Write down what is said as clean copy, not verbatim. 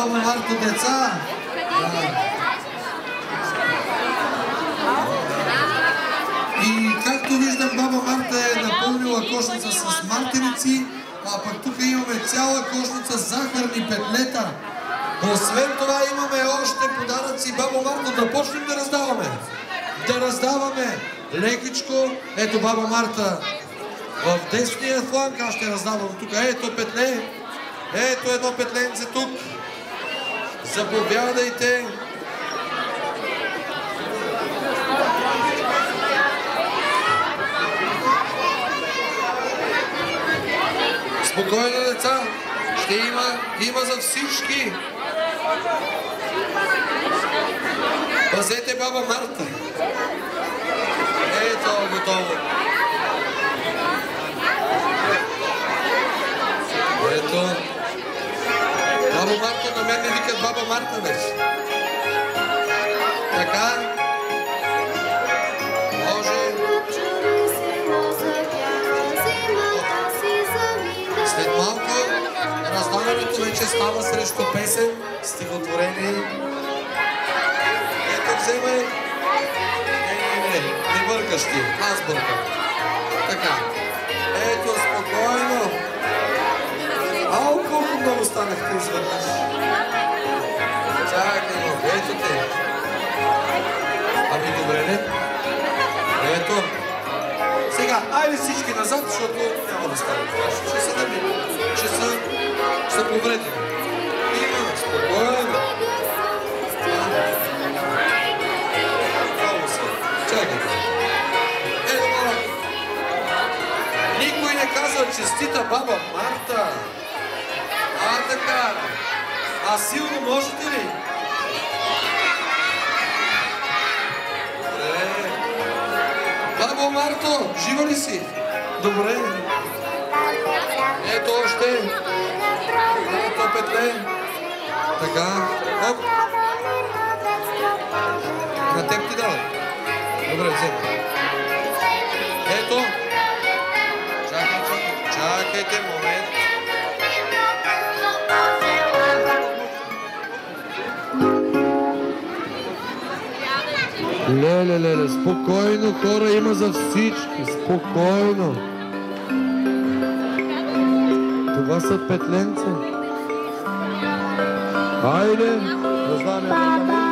баба Марто деца. И както виждам, баба Марта е напълнила кошница с мартеници, а пък тук имаме цяла кошница захарни петлета. Освен това имаме още подаръци. Баба Марта, да почнем да раздаваме. Да раздаваме лекичко. Ето баба Марта в десния фланг. Аз ще раздавам тук. Ето петле. Ето едно петленце тук. Заповядайте. Спокойно, деца. Ще има за всички. Пазете баба Марта. Ето, готово. Ето. Баба Марта, на мен не викат баба Марта вече. Така. Може. След малко раздаването вече става срещу песен, стихотворение. Ето вземай. Не бъркаш ти, аз бъркам. Така. Ето, спокойно. Ау, колко много станахте изведнъж. Чакай много, ето те. Ами добре, не? Ето. Сега, айде всички назад, защото няма да стане. Ще се дами. Ще се повредим. Има, спокойно. Много се. Чакайте. Ето малко. Никой не казва честита баба Марта. Така. А силно можете ли? Добре. Бабо Марто, жива ли си? Добре. Ето още. Ето петле. Така. Оп. На теб ти дава. Добре, вземи. Ето. Чакайте момент. Леле, спокойно, хора, има за всички. Спокойно. Това са петленце. Хайде, раздаваме.